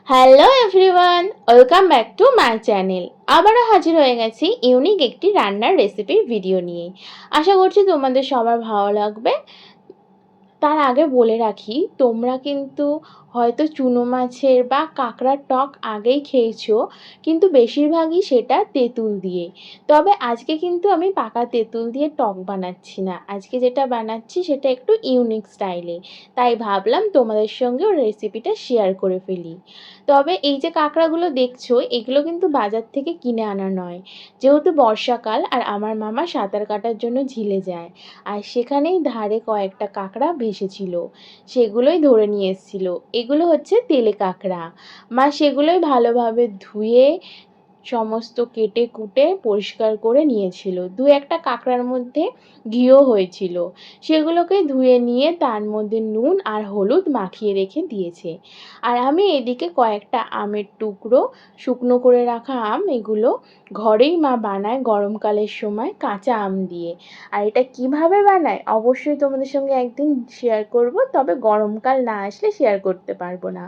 Hello everyone, welcome back to my channel. আবারও হাজির হয়ে গেছি ইউনিক একটি রান্নার রেসিপির ভিডিও নিয়ে। আশা করছি তোমাদের সবার ভালো লাগবে। তার আগে বলে রাখি, তোমরা কিন্তু হয়তো চুনো মাছের বা কাঁকড়ার টক আগেই খেয়েছো, কিন্তু বেশিরভাগই সেটা তেঁতুল দিয়ে। তবে আজকে কিন্তু আমি পাকা তেঁতুল দিয়ে টক বানাচ্ছি না, আজকে যেটা বানাচ্ছি সেটা একটু ইউনিক স্টাইলে। তাই ভাবলাম তোমাদের সঙ্গেও রেসিপিটা শেয়ার করে ফেলি। তবে এই যে কাঁকড়াগুলো দেখছো, এগুলো কিন্তু বাজার থেকে কিনে আনা নয়। যেহেতু বর্ষাকাল আর আমার মামা সাঁতার কাটার জন্য ঝিলে যায়, আর সেখানেই ধারে কয়েকটা কাঁকড়া ভেসেছিল, সেগুলোই ধরে নিয়ে এসেছিল। এগুলো হচ্ছে তেলে কাঁকড়া। মা সেগুলোই ভালোভাবে ধুয়ে সমস্ত কেটে কুটে পরিষ্কার করে নিয়েছিল। দু একটা কাঁকড়ার মধ্যে ঘিও হয়েছিল, সেগুলোকে ধুয়ে নিয়ে তার মধ্যে নুন আর হলুদ মাখিয়ে রেখে দিয়েছে। আর আমি এদিকে কয়েকটা আমের টুকরো, শুকনো করে রাখা আম, এগুলো ঘরেই মা বানায় গরমকালের সময় কাঁচা আম দিয়ে। আর এটা কিভাবে বানায় অবশ্যই তোমাদের সঙ্গে একদিন শেয়ার করব, তবে গরমকাল না আসলে শেয়ার করতে পারবো না।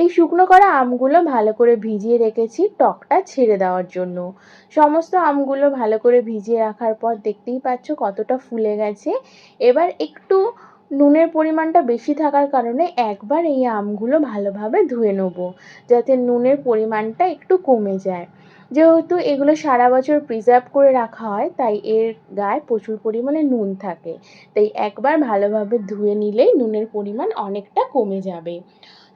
এই শুকনো করা আমগুলো ভালো করে ভিজিয়ে রেখেছি টকটা ছেড়ে দেওয়ার জন্য। সমস্ত আমগুলো ভালো করে ভিজিয়ে রাখার পর দেখতেই পাচ্ছ কতটা ফুলে গেছে। এবার একটু নুনের পরিমাণটা বেশি থাকার কারণে একবার এই আমগুলো ভালোভাবে ধুয়ে নেব, যাতে নুনের পরিমাণটা একটু কমে যায়। যেহেতু এগুলো সারা বছর প্রিজার্ভ করে রাখা হয়, তাই এর গায়ে প্রচুর পরিমাণে নুন থাকে। তাই একবার ভালোভাবে ধুয়ে নিলেই নুনের পরিমাণ অনেকটা কমে যাবে।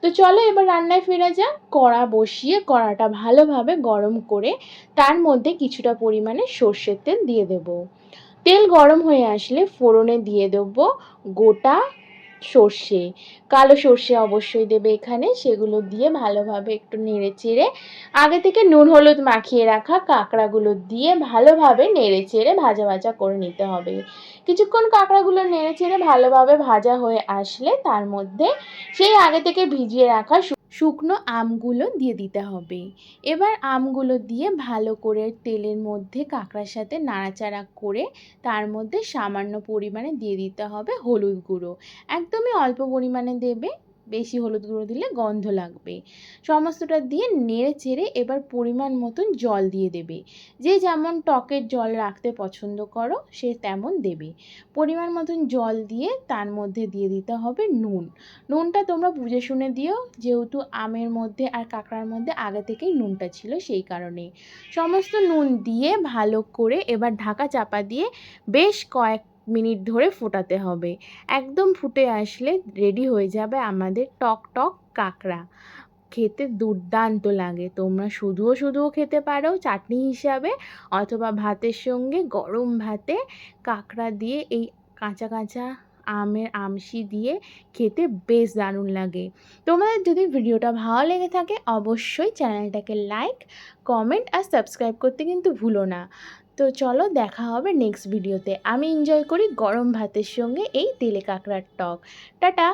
তো চলো এবার রান্নায় ফেরা যাক। কড়া বসিয়ে কড়াটা ভালোভাবে গরম করে তার মধ্যে কিছুটা পরিমাণে সর্ষের তেল দিয়ে দেব। তেল গরম হয়ে আসলে ফোড়নে দিয়ে দেব গোটা সর্ষে, কালো সর্ষে অবশ্যই দেবে এখানে। সেগুলো দিয়ে ভালোভাবে একটু নেড়ে চেড়ে আগে থেকে নুন হলুদ মাখিয়ে রাখা কাঁকড়াগুলো দিয়ে ভালোভাবে নেড়ে চেড়ে ভাজা ভাজা করে নিতে হবে। কিছুক্ষণ কাঁকড়াগুলো নেড়ে চেড়ে ভালোভাবে ভাজা হয়ে আসলে তার মধ্যে সেই আগে থেকে ভিজিয়ে রাখা শুকনো আমগুলো দিয়ে দিতে হবে। এবার আমগুলো দিয়ে ভালো করে তেলের মধ্যে কাঁকড়ার সাথে নাড়াচাড়া করে তার মধ্যে সামান্য পরিমাণে দিয়ে দিতে হবে হলুদ গুঁড়ো। একদমই অল্প পরিমাণে দেবে, বেশি হলুদ গুঁড়ো দিলে গন্ধ লাগবে। সমস্তটা দিয়ে নেড়ে চেড়ে এবার পরিমাণ মতন জল দিয়ে দেবে। যে যেমন টকের জল রাখতে পছন্দ করো সে তেমন দেবে। পরিমাণ মতন জল দিয়ে তার মধ্যে দিয়ে দিতে হবে নুন। নুনটা তোমরা বুঝে শুনে দিও, যেহেতু আমের মধ্যে আর কাঁকড়ার মধ্যে আগে থেকেই নুনটা ছিল, সেই কারণে। সমস্ত নুন দিয়ে ভালো করে এবার ঢাকা চাপা দিয়ে বেশ কয়েক মিনিট ধরে ফোটাতে হবে। একদম ফুটে আসলে রেডি হয়ে যাবে আমাদের টক টক কাঁকড়া। খেতে দুর্দান্ত লাগে। তোমরা শুধুও খেতে পারো চাটনি হিসাবে, অথবা ভাতের সঙ্গে গরম ভাতে কাঁকড়া দিয়ে এই কাঁচা কাঁচা আমের আমশি দিয়ে খেতে বেশ দারুণ লাগে। তোমাদের যদি ভিডিওটা ভালো লেগে থাকে অবশ্যই চ্যানেলটাকে লাইক, কমেন্ট আর সাবস্ক্রাইব করতে কিন্তু ভুলো না। তো চলো দেখা হবে নেক্সট ভিডিওতে। আমি এনজয় করি গরম ভাতের সঙ্গে এই তেলে কাঁকড়ার টক। টাটা।